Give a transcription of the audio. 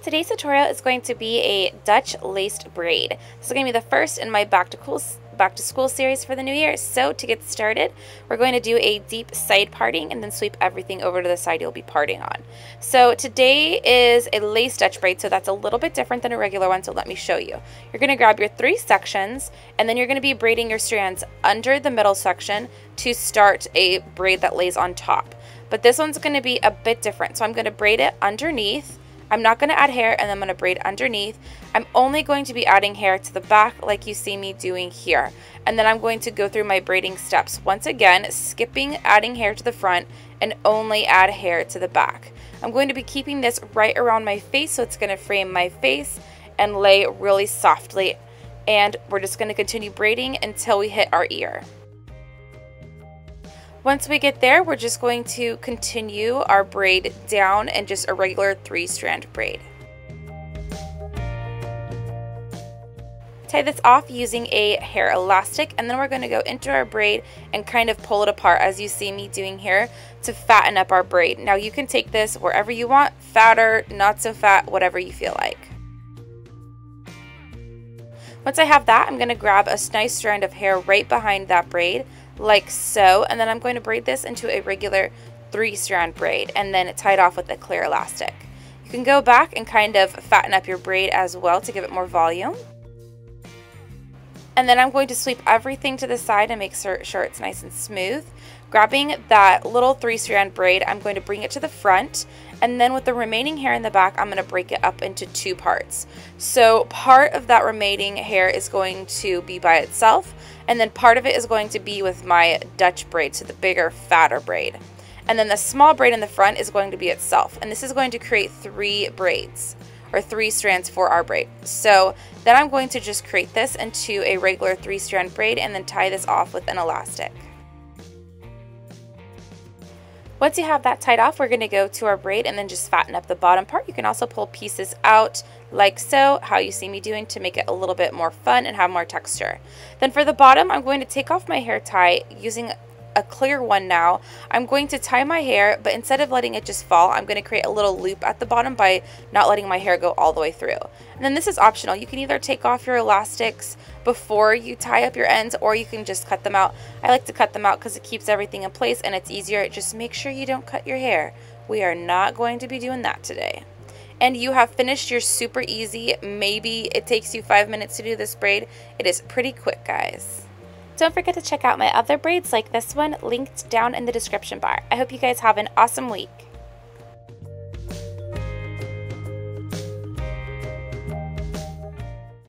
Today's tutorial is going to be a Dutch laced braid. This is going to be the first in my back to school series for the new year. So to get started, we're going to do a deep side parting and then sweep everything over to the side you'll be parting on. So today is a lace Dutch braid, so that's a little bit different than a regular one, so let me show you. You're going to grab your 3 sections and then you're going to be braiding your strands under the middle section to start a braid that lays on top. But this one's going to be a bit different, so I'm going to braid it underneath. I'm not going to add hair, and I'm going to braid underneath. I'm only going to be adding hair to the back like you see me doing here. And then I'm going to go through my braiding steps. Once again, skipping adding hair to the front and only add hair to the back. I'm going to be keeping this right around my face, so it's going to frame my face and lay really softly. And we're just going to continue braiding until we hit our ear. Once we get there, we're just going to continue our braid down in just a regular 3-strand braid. Tie this off using a hair elastic, and then we're going to go into our braid and kind of pull it apart as you see me doing here to fatten up our braid. Now you can take this wherever you want, fatter, not so fat, whatever you feel like. Once I have that, I'm going to grab a nice strand of hair right behind that braid, like so, and then I'm going to braid this into a regular 3-strand braid and then tie it off with a clear elastic. You can go back and kind of fatten up your braid as well to give it more volume. And then I'm going to sweep everything to the side and make sure it's nice and smooth. Grabbing that little 3-strand braid, I'm going to bring it to the front, and then with the remaining hair in the back, I'm going to break it up into 2 parts. So part of that remaining hair is going to be by itself, and then part of it is going to be with my Dutch braid, so the bigger, fatter braid. And then the small braid in the front is going to be itself, and this is going to create 3 braids, or 3 strands for our braid. So then I'm going to just create this into a regular 3-strand braid and then tie this off with an elastic. Once you have that tied off, we're going to go to our braid and then just fatten up the bottom part. You can also pull pieces out like so, how you see me doing, to make it a little bit more fun and have more texture. Then for the bottom, I'm going to take off my hair tie using a clear one now. I'm going to tie my hair, but instead of letting it just fall, I'm going to create a little loop at the bottom by not letting my hair go all the way through. And then this is optional. You can either take off your elastics before you tie up your ends, or you can just cut them out. I like to cut them out because it keeps everything in place and it's easier. Just make sure you don't cut your hair. We are not going to be doing that today. And you have finished your super easy, maybe it takes you 5 minutes to do this braid. It is pretty quick, guys. Don't forget to check out my other braids like this one, linked down in the description bar. I hope you guys have an awesome week.